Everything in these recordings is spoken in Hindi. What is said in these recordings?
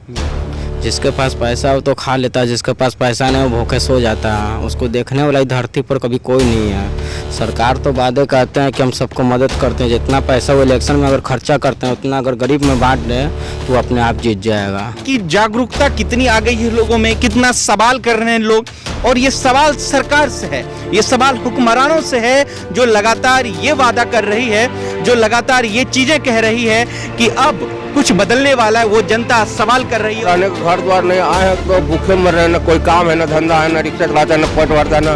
जिसके पास पैसा हो तो खा लेता है, जिसके पास पैसा नहीं हो भूखे सो जाता है। उसको देखने वाला इस धरती पर कभी कोई नहीं है। सरकार तो वादे कहते हैं कि हम सबको मदद करते हैं, जितना पैसा वो इलेक्शन में अगर खर्चा करते हैं उतना अगर गरीब में बांट दे तो वो अपने आप जीत जाएगा। कि जागरूकता कितनी आ गई है लोगों में, कितना सवाल कर रहे हैं लोग, और ये सवाल सरकार से है, ये सवाल हुक्मरानों से है जो लगातार ये वादा कर रही है, जो लगातार ये चीजें कह रही है कि अब कुछ बदलने वाला है। वो जनता सवाल कर रही है। रहने का घर द्वार नहीं आए हैं तो भूखे मर रहे हैं, ना कोई काम है, ना धंधा है, ना रिक्शा चलाता है, ना पेट भरता है, ना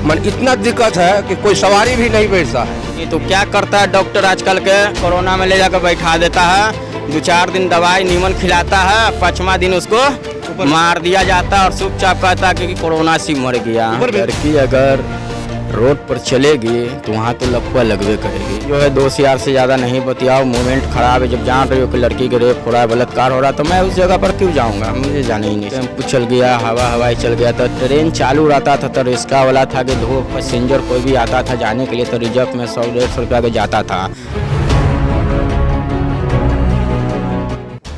मन इतना दिक्कत है कि कोई सवारी भी नहीं बैठता है। ये तो क्या करता है डॉक्टर आजकल के, कोरोना में ले जाकर बैठा देता है, 2-4 दिन दवाई नीमन खिलाता है, 5वां दिन उसको मार दिया जाता है और चुपचाप कहता है कि कोरोना से मर गया। लड़की अगर रोड पर चलेगी तो वहाँ तो लफड़ा लगवे करेगी। जो है दोस्त यार से ज़्यादा नहीं बतियाओ, मोमेंट खराब है। जब जान रही हो कि लड़की के रेप हो रहा है, बलात्कार हो रहा है, तो मैं उस जगह पर क्यों जाऊँगा? मुझे जाना ही नहीं। टेम्पो चल गया, हवाई चल गया, तो ट्रेन चालू रहता था तो रिक्शा वाला था कि दो पैसेंजर कोई भी आता था जाने के लिए तो रिजर्व में 100-150 रुपया के जाता था।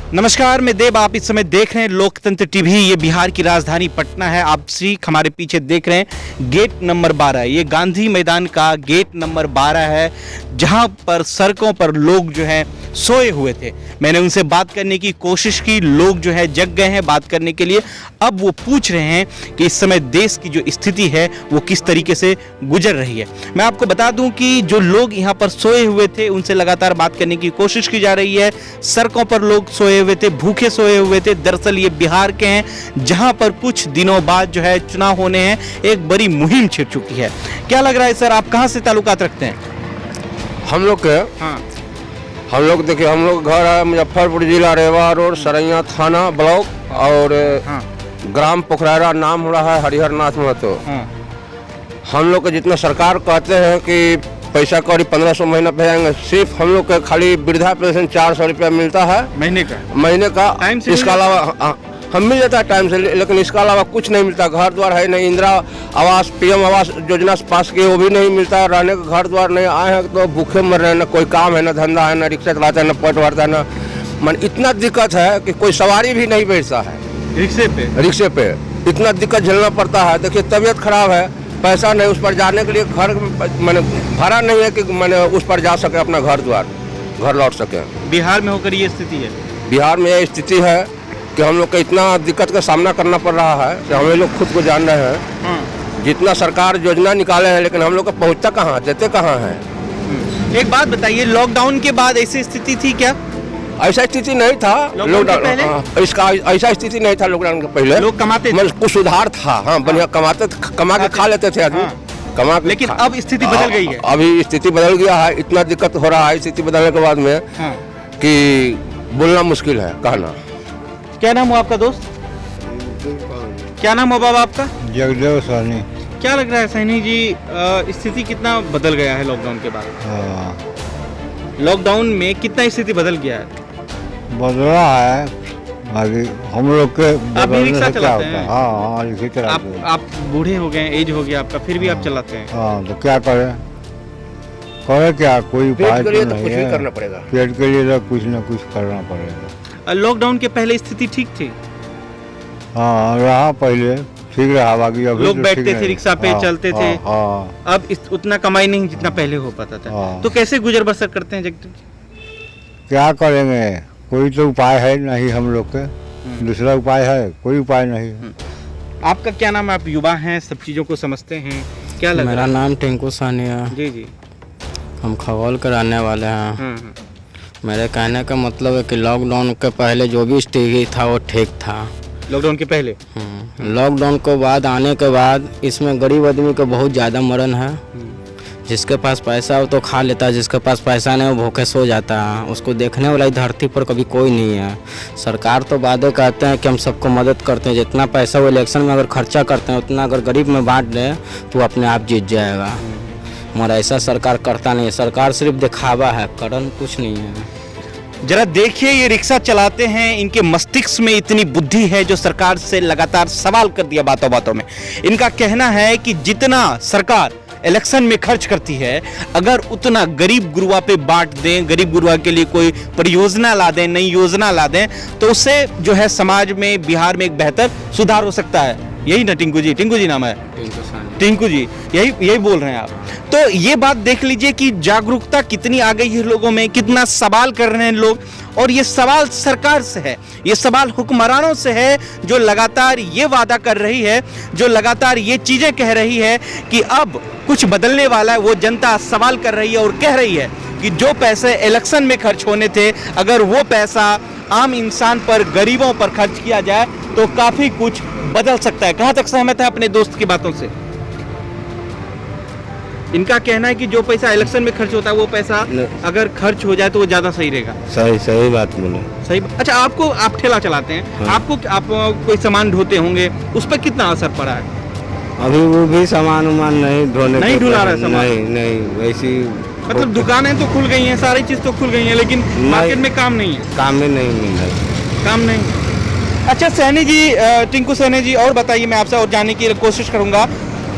नमस्कार, मैं देव, आप इस समय देख रहे हैं लोकतंत्र टीवी। ये बिहार की राजधानी पटना है। आप श्री हमारे पीछे देख रहे हैं गेट नंबर 12। ये गांधी मैदान का गेट नंबर 12 है, जहां पर सड़कों पर लोग जो है सोए हुए थे। मैंने उनसे बात करने की कोशिश की, लोग जो है जग गए हैं बात करने के लिए। अब वो पूछ रहे हैं कि इस समय देश की जो स्थिति है वो किस तरीके से गुजर रही है। मैं आपको बता दूं कि जो लोग यहाँ पर सोए हुए थे उनसे लगातार बात करने की कोशिश की जा रही है। सड़कों पर लोग सोए हुए थे, भूखे सोए हुए थे। दरअसल ये बिहार के हैं, जहां पर कुछ दिनों बाद जो है चुनाव होने हैं। एक बड़ी मुहिम छिड़ चुकी है। क्या लग रहा है सर, आप कहां से ताल्लुकात रखते हैं? हम लोग के हम लोग देखिए, हम लोग घर है मुजफ्फरपुर जिला, रेवा रोड, सरैया थाना ब्लॉक, और ग्राम पोखरारा, नाम हो रहा है हरिहर नाथ महतो। हम लोग के जितना सरकार कहते हैं कि पैसा कौड़ी 1500 महीना भेजेंगे, सिर्फ हम लोग के खाली वृद्धा पेंशन 400 रुपया मिलता है महीने का। इसके अलावा हम मिल जाता है टाइम से, लेकिन इसके अलावा कुछ नहीं मिलता। घर द्वार है नहीं, इंदिरा आवास, PM आवास योजना पास किए वो भी नहीं मिलता है। रहने का घर द्वार नहीं आए हैं तो भूखे मर रहे हैं, ना कोई काम है, ना धंधा है, ना रिक्शा चलाता है, ना पेट भरता है, ना मन इतना दिक्कत है कि कोई सवारी भी नहीं बैठता है रिक्शे पे। इतना दिक्कत झेलना पड़ता है। देखिए तबीयत खराब है, पैसा नहीं उस पर जाने के लिए, घर मैंने भाड़ा नहीं है कि मैंने उस पर जा सके, अपना घर लौट सके। बिहार में होकर ये स्थिति है। बिहार में ये स्थिति है कि हम लोग को इतना दिक्कत का सामना करना पड़ रहा है कि हम लोग खुद को जान रहे हैं। जितना सरकार योजना निकाले हैं, लेकिन हम लोग को पहुँचता कहाँ, देते कहाँ हैं। एक बात बताइए, लॉकडाउन के बाद ऐसी स्थिति थी क्या? ऐसा स्थिति नहीं था लॉकडाउन, इसका ऐसा स्थिति नहीं था लॉकडाउन के पहले। लोग कमाते थे, कुछ सुधार था। हाँ, बढ़िया कमाते, कमा के खा लेते थे आदमी, कमा के। लेकिन अब स्थिति बदल गई है। अभी स्थिति बदल गया है। इतना दिक्कत हो रहा है स्थिति बदलने के बाद में कि बोलना मुश्किल है, कहना। क्या नाम हो आपका दोस्त? क्या नाम हो बाबा आपका? जगदेव साहनी। क्या लग रहा है सैनी जी, स्थिति कितना बदल गया है लॉकडाउन के बाद? लॉकडाउन में कितना स्थिति बदल गया है? बदला है। अभी हम लोग के आप भी रिक्शा चलाते हैं? हाँ, रिक्शा चलाते हैं। आप बूढ़े हो गए, एज हो गया आपका, फिर भी आप चलाते हैं? हाँ, तो क्या करें क्या, कोई उपाय तो नहीं कुछ है। भी करना पड़ेगा। पेट के लिए तो कुछ न कुछ करना पड़ेगा। लॉकडाउन के पहले स्थिति ठीक थी? हाँ, रहा पहले ठीक रहा, बाकी अभी लोग तो बैठते ठीक थे, नहीं। रिक्शा पे चलते थे। अब उतना कमाई नहीं जितना पहले हो पाता था। तो कैसे गुजर बसर करते हैं जगदीप जी? क्या करेंगे, कोई तो उपाय है नहीं हम लोग के। दूसरा उपाय है? कोई उपाय नहीं है। आपका क्या नाम है? आप युवा हैं, सब चीज़ों को समझते हैं, क्या लग रहा है? मेरा नाम टिंकू सानिया। जी। हम खगौल के रहने वाले हैं। मेरे कहने का मतलब है कि लॉकडाउन के पहले जो भी स्थिति था वो ठीक था। लॉकडाउन के पहले? लॉकडाउन के बाद आने के बाद इसमें गरीब आदमी का बहुत ज़्यादा मरण है। जिसके पास पैसा हो तो खा लेता है, जिसके पास पैसा नहीं हो भूखे सो जाता है। उसको देखने वाला इस धरती पर कभी कोई नहीं है। सरकार तो वादे कहते हैं कि हम सबको मदद करते हैं, जितना पैसा वो इलेक्शन में अगर खर्चा करते हैं उतना अगर गरीब में बांट दे तो वो अपने आप जीत जाएगा। मगर ऐसा सरकार करता नहीं है। सरकार सिर्फ दिखावा है, कारण कुछ नहीं है। जरा देखिए, ये रिक्शा चलाते हैं, इनके मस्तिष्क में इतनी बुद्धि है जो सरकार से लगातार सवाल कर दिया बातों बातों में। इनका कहना है कि जितना सरकार इलेक्शन में खर्च करती है, अगर उतना गरीब गुरुआ पे बांट दें, गरीब गुरुआ के लिए कोई परियोजना ला दें, नई योजना ला दें, तो उससे जो है समाज में, बिहार में एक बेहतर सुधार हो सकता है। यही ना टिंकू जी नाम है, टिंकू जी यही बोल रहे हैं आप। तो ये बात देख लीजिए कि जागरूकता कितनी आ गई है लोगों में, कितना सवाल कर रहे हैं लोग। और ये सवाल सरकार से है, ये सवाल हुक्मरानों से है, जो लगातार ये वादा कर रही है, जो लगातार ये चीजें कह रही है कि अब कुछ बदलने वाला है। वो जनता सवाल कर रही है और कह रही है कि जो पैसे इलेक्शन में खर्च होने थे, अगर वो पैसा आम इंसान पर, गरीबों पर खर्च किया जाए तो काफी कुछ बदल सकता है। कहां तक सहमत है अपने दोस्त की बातों से? इनका कहना है कि जो पैसा इलेक्शन में खर्च होता है, वो पैसा अगर खर्च हो जाए तो वो ज्यादा सही रहेगा। सही बात बोले। सही। अच्छा, आप ठेला चलाते हैं, हाँ। आप कोई सामान ढोते होंगे, उस पर कितना असर पड़ा है? अभी वो भी सामान नहीं ढोने, नहीं ढुला रहा है सामान? नहीं वैसी, मतलब दुकानें तो खुल गई हैं, सारी चीज तो खुल गई हैं, लेकिन मार्केट में काम नहीं है। काम में नहीं मिल रहा, काम नहीं। अच्छा सैनी जी, टिंकू सैनी जी, और बताइए, मैं आपसे और जानने की कोशिश करूंगा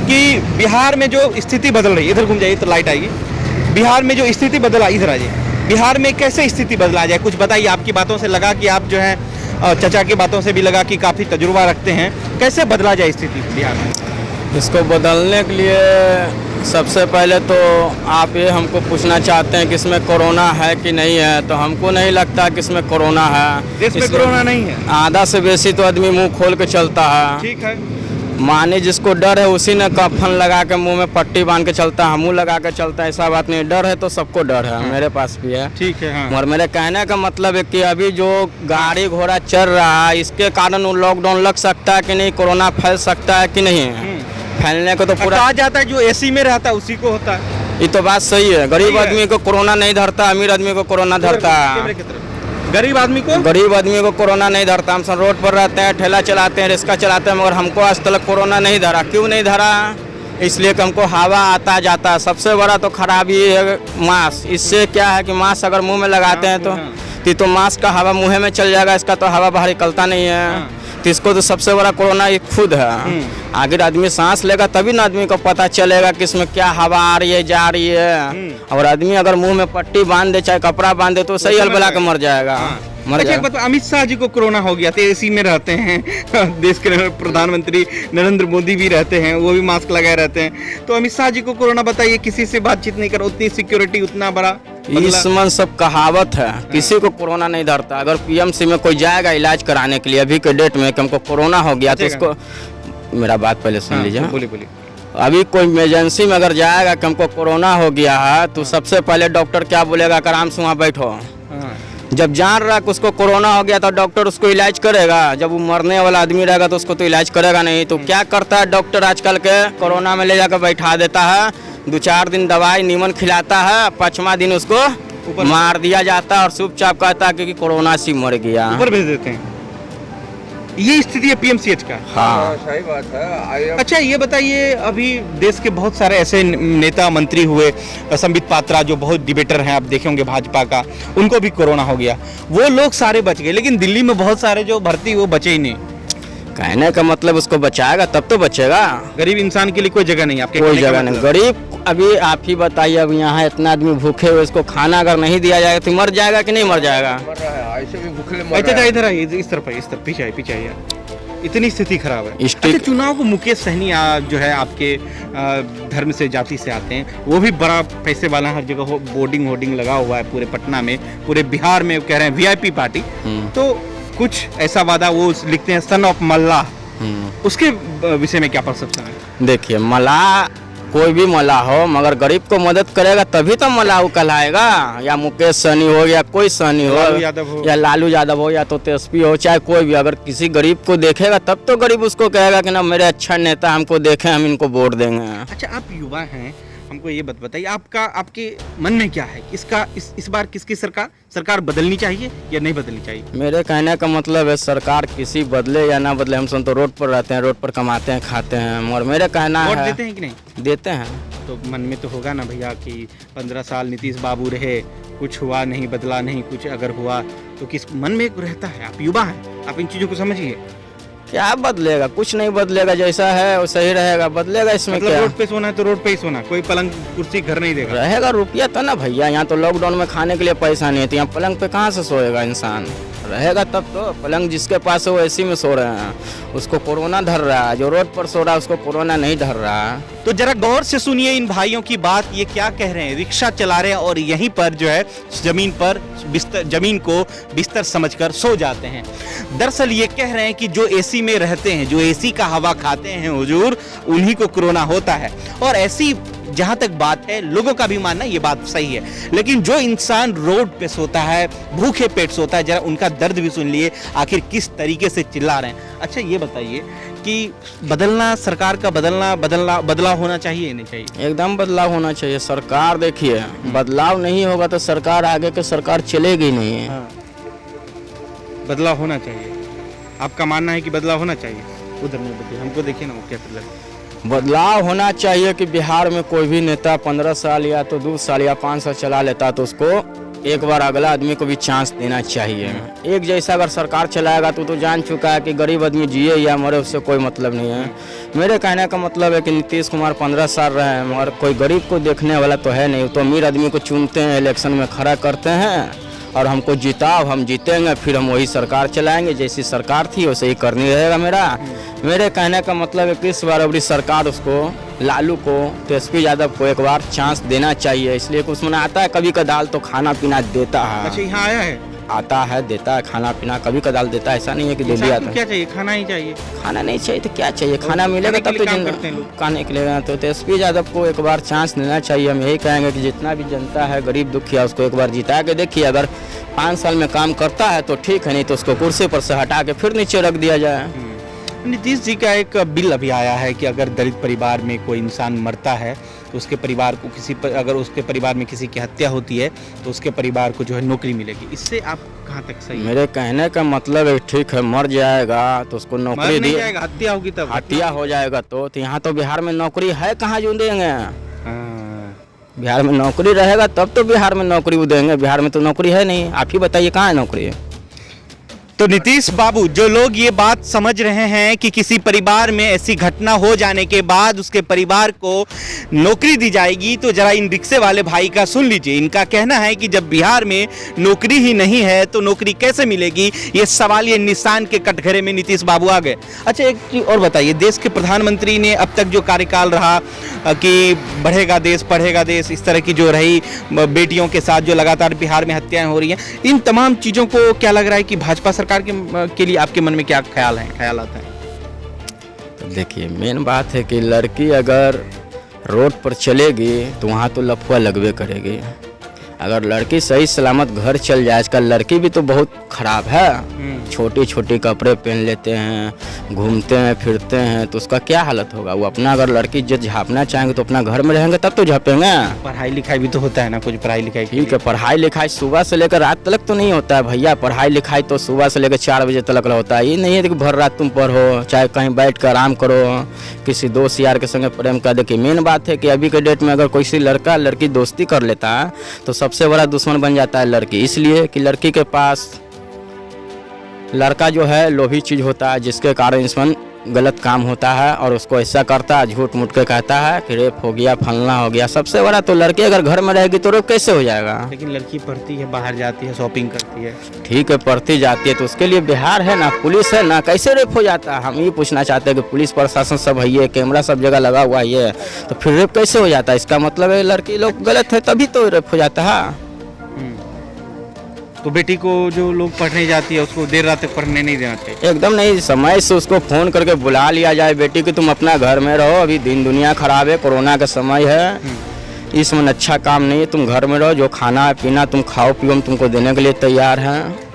कि बिहार में जो स्थिति बदल रही है, इधर घूम जाइए तो लाइट आएगी। बिहार में जो स्थिति बदला, इधर आ जाइए, बिहार में कैसे स्थिति बदला जाए, कुछ बताइए। आपकी बातों से लगा कि आप जो है, चचा की बातों से भी लगा कि काफ़ी तजुर्बा रखते हैं, कैसे बदला जाए स्थिति बिहार में? इसको बदलने के लिए सबसे पहले तो आप ये हमको पूछना चाहते हैं कि इसमें कोरोना है कि नहीं है, तो हमको नहीं लगता कि इसमें कोरोना है। देश में कोरोना नहीं है। आधा से बेसी तो आदमी मुंह खोल के चलता है। ठीक है। माने जिसको डर है उसी ने कफन लगा के मुंह में पट्टी बांध के चलता है, मुंह लगा के चलता है। ऐसा बात नहीं, डर है तो सबको डर है। हाँ। मेरे पास भी है। ठीक है। हाँ। और मेरे कहने का मतलब है कि अभी जो गाड़ी घोड़ा चल रहा है, इसके कारण लॉकडाउन लग सकता है कि नहीं, कोरोना फैल सकता है कि नहीं। फैलने को तो पूरा कहा जाता है जो एसी में रहता है उसी को होता है। ये तो बात सही है। गरीब आदमी को कोरोना नहीं धरता, अमीर आदमी को कोरोना धरता है। गरीब आदमी को कोरोना नहीं धरता। हम सब रोड पर रहते हैं, ठेला चलाते हैं, रिक्शा चलाते हैं, मगर हमको आज तक कोरोना नहीं धरा। क्यों नहीं धरा? इसलिए कि हमको हवा आता जाता है। सबसे बड़ा तो खराबी है मास्क। इससे क्या है कि मास्क अगर मुंह में लगाते हैं तो मास्क का हवा मुंह में चल जाएगा, इसका तो हवा बाहर निकलता नहीं है। तो इसको तो सबसे बड़ा कोरोना ये खुद है। आखिर आदमी सांस लेगा तभी ना आदमी को पता चलेगा कि इसमें क्या हवा आ रही है, जा रही है। और आदमी अगर मुंह में पट्टी बांध दे, चाहे कपड़ा बांध दे, तो सही अलबला के मर जाएगा। अच्छा, अमित शाह जी को कोरोना हो गया, तो एसी में रहते हैं। देश के प्रधानमंत्री नरेंद्र मोदी भी रहते हैं, वो भी मास्क लगाए रहते हैं। तो अमित शाह जी को कोरोना, बताइए, किसी से बातचीत नहीं करो, उतनी सिक्योरिटी, उतना बड़ा। इस मन सब कहावत है, किसी को कोरोना नहीं धरता। अगर पीएमसी में कोई जाएगा इलाज कराने के लिए अभी के डेट में कि हमको कोरोना हो गया, तो उसको, मेरा बात पहले सुन लीजिए। बोलिए। अभी कोई इमरजेंसी में अगर जाएगा कि हमको कोरोना हो गया है, तो सबसे पहले डॉक्टर क्या बोलेगा? आराम से वहाँ बैठो। जब जान रहा कि उसको कोरोना हो गया तो डॉक्टर उसको इलाज करेगा। जब वो मरने वाला आदमी रहेगा तो उसको तो इलाज करेगा नहीं। तो क्या करता है डॉक्टर आजकल के? कोरोना में ले जाकर बैठा देता है, 2-4 दिन दवाई नीमन खिलाता है, 5वां दिन उसको मार दिया जाता है और चुपचाप कहता है कि कोरोना से मर गया। ऊपर भेज देते हैं। ये स्थिति है पीएमसीएच का। हाँ, सही बात है। अच्छा, ये बताइए, अभी देश के बहुत सारे ऐसे नेता मंत्री हुए, संबित पात्रा जो बहुत डिबेटर हैं, आप देखे होंगे भाजपा का, उनको भी कोरोना हो गया। वो लोग सारे बच गए, लेकिन दिल्ली में बहुत सारे जो भर्ती वो बचे ही नहीं। कहने का मतलब उसको बचाएगा तब तो बचेगा। गरीब इंसान के लिए कोई जगह नहीं, आपके कोई जगह नहीं। गरीब, अभी आप ही बताइए, अब यहाँ इतना आदमी भूखे हुए, इसको खाना अगर नहीं दिया जाएगा तो मर जाएगा कि नहीं मर जाएगा? ऐसे भी भूखे अच्छा, इधर आइए, इस तरफ पीछे आइए। इतनी स्थिति खराब है। अच्छा, चुनाव को मुकेश सहनी जो है आपके धर्म से, जाति से आते हैं, वो भी बड़ा पैसे वाला, हर जगह बोर्डिंग लगा हुआ है पूरे पटना में, पूरे बिहार में, कह रहे हैं वीआईपी पार्टी। तो कुछ ऐसा वादा वो लिखते हैं, सन ऑफ मल्लाह, उसके विषय में क्या परसेप्शन है? देखिए, मल्लाह कोई भी मल्लाह हो, मगर गरीब को मदद करेगा तभी तो मल्लाह कहलाएगा। या मुकेश सहनी हो, या कोई सहनी हो, या लालू यादव हो, या तो तेजस्वी हो, चाहे कोई भी, अगर किसी गरीब को देखेगा तब तो गरीब उसको कहेगा कि ना मेरे अच्छा नेता हमको देखे, हम इनको वोट देंगे। अच्छा, आप युवा हैं, हमको ये बताइए, आपके मन में क्या है? इस बार किसकी सरकार बदलनी चाहिए या नहीं बदलनी चाहिए? मेरे कहने का मतलब है सरकार किसी बदले या ना बदले, हम सब तो रोड पर रहते हैं, रोड पर कमाते हैं, खाते हैं। और मेरे कहना है, देते हैं कि नहीं देते हैं, तो मन में तो होगा ना भैया कि 15 साल नीतीश बाबू रहे, कुछ हुआ नहीं, बदला नहीं कुछ, अगर हुआ तो किस मन में रहता है? आप युवा हैं, आप इन चीज़ों को समझिए। क्या बदलेगा, कुछ नहीं बदलेगा, जैसा है वो सही रहेगा, बदलेगा इसमें मतलब क्या रोड पे सोना है तो रोड पे ही सोना, कोई पलंग कुर्सी घर नहीं देगा। रहेगा। रुपया तो ना भैया, यहाँ तो लॉकडाउन में खाने के लिए पैसा नहीं है, तो यहाँ पलंग पे कहाँ से सोएगा इंसान, रहेगा तब तो। पलंग जिसके पास है वो एसी में सो रहे हैं, उसको कोरोना धर रहा है, जो रोड पर सो रहा है उसको कोरोना नहीं धर रहा है। तो जरा गौर से सुनिए इन भाइयों की बात, ये क्या कह रहे हैं। रिक्शा चला रहे हैं और यहीं पर जो है जमीन पर जमीन को बिस्तर समझकर सो जाते हैं। दरअसल ये कह रहे हैं कि जो एसी में रहते हैं, जो एसी का हवा खाते हैं हुजूर, उन्हीं को कोरोना होता है। और ऐसी जहां तक बात है, लोगों का भी मानना ये बात सही है, लेकिन जो इंसान रोड पे सोता है, भूखे पेट सोता है, जरा उनका दर्द भी सुन लिए, आखिर किस तरीके से चिल्ला रहे हैं। अच्छा ये बताइए कि बदलना, सरकार का बदलाव होना चाहिए नहीं चाहिए? एकदम बदलाव होना चाहिए। सरकार देखिए, बदलाव नहीं होगा तो सरकार आगे के सरकार चलेगी नहीं। हाँ। बदलाव होना चाहिए, आपका मानना है कि बदलाव होना चाहिए? उधर नहीं बताइए, हमको देखिए ना वो क्या कर रहे हैं। बदलाव होना चाहिए कि बिहार में कोई भी नेता 15 साल या तो 2 साल या 5 साल चला लेता तो उसको एक बार अगला आदमी को भी चांस देना चाहिए। एक जैसा अगर सरकार चलाएगा तो जान चुका है कि गरीब आदमी जिए या मरे उससे कोई मतलब नहीं है। मेरे कहने का मतलब है कि नीतीश कुमार 15 साल रहे हैं मगर कोई गरीब को देखने वाला तो है नहीं। तो अमीर आदमी को चुनते हैं, इलेक्शन में खड़ा करते हैं और हमको जिताओ, हम जीतेंगे, फिर हम वही सरकार चलाएंगे। जैसी सरकार थी वैसे ही करनी रहेगा। मेरे कहने का मतलब है कि इस बार अबरी सरकार उसको, लालू को, तेजस्वी यादव को एक बार चांस देना चाहिए। इसलिए कुछ उसमें आता है कभी कदाल तो खाना पीना देता है। अच्छा यहाँ आया है? आता है, देता है खाना पीना, कभी कदाल देता है, ऐसा नहीं है कि डेली आता है। क्या चाहिए? खाना ही चाहिए। खाना नहीं चाहिए तो क्या चाहिए, खाना मिलेगा तब तो खाने के लिए। तो तेजस्वी यादव को एक बार चांस देना चाहिए। हम यही कहेंगे कि जितना भी जनता है, गरीब दुखिया, उसको एक बार जिता के देखिए। अगर 5 साल में काम करता है तो ठीक है, नहीं तो उसको कुर्सी पर से हटा के फिर नीचे रख दिया जाए। नीतीश जी का एक बिल अभी आया है कि अगर दलित परिवार में कोई इंसान मरता है तो उसके परिवार को अगर उसके परिवार में किसी की हत्या होती है तो उसके परिवार को जो है नौकरी मिलेगी। इससे आप कहाँ तक सही? मेरे कहने का मतलब है ठीक है, मर जाएगा तो उसको नौकरी दी जाएगा, हत्या होगी तब हत्या हो जाएगा तो यहाँ तो बिहार में नौकरी है कहाँ जो देंगे। बिहार में नौकरी रहेगा तब तो बिहार में नौकरी वो देंगे। बिहार में तो नौकरी है नहीं, आप ही बताइए कहाँ है नौकरी। तो नीतीश बाबू, जो लोग ये बात समझ रहे हैं कि किसी परिवार में ऐसी घटना हो जाने के बाद उसके परिवार को नौकरी दी जाएगी, तो जरा इन रिक्शे वाले भाई का सुन लीजिए। इनका कहना है कि जब बिहार में नौकरी ही नहीं है तो नौकरी कैसे मिलेगी। ये सवाल, ये निशान के कटघरे में नीतीश बाबू आ गए। अच्छा एक चीज और बताइए, देश के प्रधानमंत्री ने अब तक जो कार्यकाल रहा कि बढ़ेगा देश, पढ़ेगा देश, इस तरह की जो रही, बेटियों के साथ जो लगातार बिहार में हत्याएं हो रही हैं, इन तमाम चीज़ों को क्या लग रहा है कि भाजपा सरकार के लिए आपके मन में क्या ख्याल आता है? तो देखिए, मेन बात है कि लड़की अगर रोड पर चलेगी तो वहाँ तो लफुआ लगवे करेगी। अगर लड़की सही सलामत घर चल जाए, आजकल लड़की भी तो बहुत खराब है, छोटी छोटी कपड़े पहन लेते हैं, घूमते हैं फिरते हैं, तो उसका क्या हालत होगा। वो अपना अगर लड़की जब झाँपना चाहेंगे तो अपना घर में रहेंगे तब तो झाँपेंगे। पढ़ाई लिखाई भी तो होता है ना, कुछ पढ़ाई लिखाई। ठीक है, पढ़ाई लिखाई सुबह से लेकर रात तक तो नहीं होता है भैया। पढ़ाई लिखाई तो सुबह से लेकर 4 बजे तक होता है। ये नहीं है कि भर रात तुम पढ़ो, चाहे कहीं बैठ कर आराम करो, किसी दोस्त यार के संग प्रेम कर। देखिए मेन बात है कि अभी के डेट में अगर कोई सी लड़का लड़की दोस्ती कर लेता है तो सबसे बड़ा दुश्मन बन जाता है लड़की। इसलिए कि लड़की के पास लड़का जो है लोभी चीज़ होता है, जिसके कारण इसमें गलत काम होता है और उसको ऐसा करता है, झूठ मूठ के कहता है कि रेप हो गया, फलना हो गया। सबसे बड़ा तो लड़की अगर घर में रहेगी तो रेप कैसे हो जाएगा। लेकिन लड़की पढ़ती है, बाहर जाती है, शॉपिंग करती है। ठीक है, पढ़ती जाती है तो उसके लिए बिहार है ना, पुलिस है ना, कैसे रेप हो जाता है। हम ये पूछना चाहते हैं कि पुलिस प्रशासन सब है, ये कैमरा सब जगह लगा हुआ है, तो फिर रेप कैसे हो जाता है। इसका मतलब है लड़की लोग गलत है तभी तो रेप हो जाता है। तो बेटी को जो लोग पढ़ने जाती है उसको देर रात तक पढ़ने नहीं देना चाहिए। एकदम नहीं, समय से उसको फोन करके बुला लिया जाए, बेटी कि तुम अपना घर में रहो, अभी दिन दुनिया खराब है, कोरोना का समय है, इसमें अच्छा काम नहीं है, तुम घर में रहो, जो खाना पीना तुम खाओ पियो, हम तुमको देने के लिए तैयार हैं।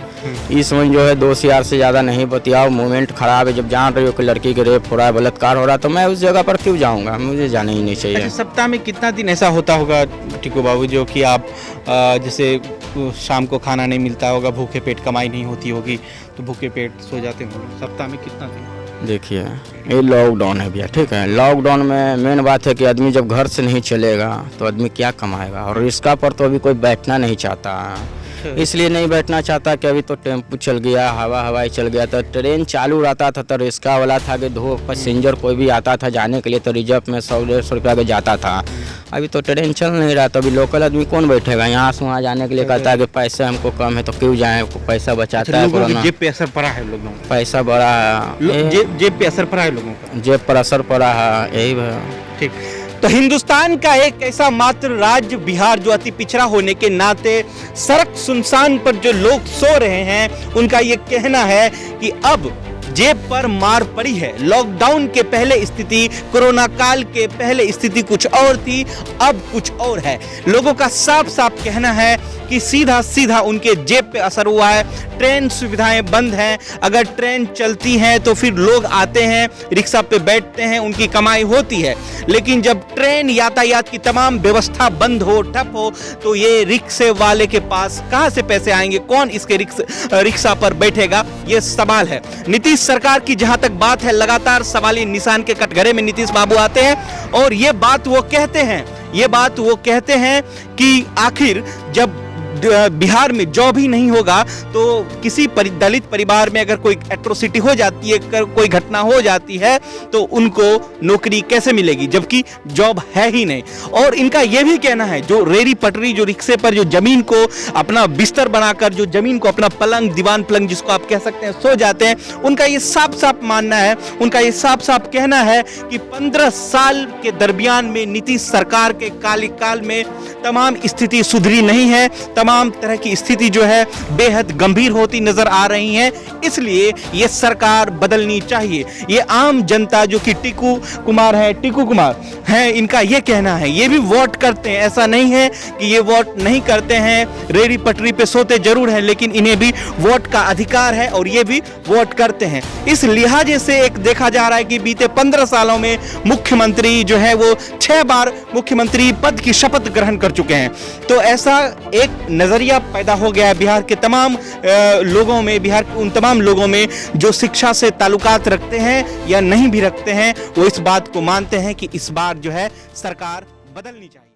इसमें जो है दोस्त यार से ज़्यादा नहीं बतियाओ। मोमेंट खराब है, जब जान रही हो कि लड़की के रेप हो रहा है, बलात्कार हो रहा है, तो मैं उस जगह पर क्यों जाऊंगा, मुझे जाना ही नहीं चाहिए। अच्छा, सप्ताह में कितना दिन ऐसा होता होगा टिकू बाबू जो कि आप जैसे शाम को खाना नहीं मिलता होगा, भूखे पेट कमाई नहीं होती होगी तो भूखे पेट सो जाते होंगे, सप्ताह में कितना दिन? देखिए ये लॉकडाउन है भैया, ठीक है। लॉकडाउन में मेन बात है कि आदमी जब घर से नहीं चलेगा तो आदमी क्या कमाएगा, और रिक्शा पर तो अभी कोई बैठना नहीं चाहता है। इसलिए नहीं बैठना चाहता कि अभी तो टेम्पू चल गया, हवाई चल गया, तो ट्रेन चालू रहता था तो रिक्शा वाला था कि दो पैसेंजर कोई भी आता था जाने के लिए तो रिजर्व में 100-150 रुपया के जाता था। अभी तो ट्रेन चल नहीं रहा, तो अभी लोकल आदमी कौन बैठेगा, यहाँ से वहाँ जाने के लिए कहता है कि पैसे हमको कम है तो क्यों जाए, पैसा बचाता है कोरोना। जेब पे असर पड़ा है लोगों का, पैसा बड़ा है, जेब पे असर पड़ा है लोगों का, जेब पर असर पड़ा है, यही है। ठीक। तो हिंदुस्तान का एक ऐसा मात्र राज्य बिहार जो अति पिछड़ा होने के नाते सड़क सुनसान पर जो लोग सो रहे हैं, उनका ये कहना है कि अब जेब पर मार पड़ी है। लॉकडाउन के पहले स्थिति, कोरोना काल के पहले स्थिति कुछ और थी, अब कुछ और है। लोगों का साफ साफ कहना है कि सीधा सीधा उनके जेब पे असर हुआ है। ट्रेन सुविधाएं बंद हैं, अगर ट्रेन चलती हैं तो फिर लोग आते हैं, रिक्शा पे बैठते हैं, उनकी कमाई होती है, लेकिन जब ट्रेन यातायात की तमाम व्यवस्था बंद हो, ठप हो, तो ये रिक्शे वाले के पास कहां से पैसे आएंगे, कौन इसके रिक्शा पर बैठेगा, ये सवाल है। नीतीश सरकार की जहां तक बात है, लगातार सवाली निशान के कटघरे में नीतीश बाबू आते हैं और ये बात वो कहते हैं कि आखिर जब बिहार में जॉब ही नहीं होगा तो किसी दलित परिवार में अगर कोई एट्रोसिटी हो जाती है, अगर कोई घटना हो जाती है तो उनको नौकरी कैसे मिलेगी, जबकि जॉब है ही नहीं। और इनका यह भी कहना है, जो रेरी पटरी, जो रिक्शे पर जो जमीन को अपना बिस्तर बनाकर, जो जमीन को अपना पलंग, दीवान पलंग जिसको आप कह सकते हैं, सो जाते हैं, उनका ये साफ साफ मानना है, उनका ये साफ साफ कहना है कि 15 साल के दरमियान में नीतीश सरकार के काल में तमाम स्थिति सुधरी नहीं है, तमाम तरह की स्थिति जो है बेहद गंभीर होती नजर आ रही है। इसलिए ये सरकार बदलनी चाहिए। ये आम जनता जो कि टीकू कुमार है, इनका ये कहना है। ये भी वोट करते हैं, ऐसा नहीं है कि ये वोट नहीं करते हैं, रेडी पटरी पे सोते जरूर हैं, लेकिन इन्हें भी वोट का अधिकार है और ये भी वोट करते हैं। इस लिहाजे से एक देखा जा रहा है कि बीते 15 सालों में मुख्यमंत्री जो है वो 6 बार मुख्यमंत्री पद की शपथ ग्रहण कर चुके हैं। तो ऐसा एक नजरिया पैदा हो गया है बिहार के तमाम लोगों में, बिहार के उन तमाम लोगों में जो शिक्षा से ताल्लुकात रखते हैं या नहीं भी रखते हैं, वो इस बात को मानते हैं कि इस बार जो है सरकार बदलनी चाहिए।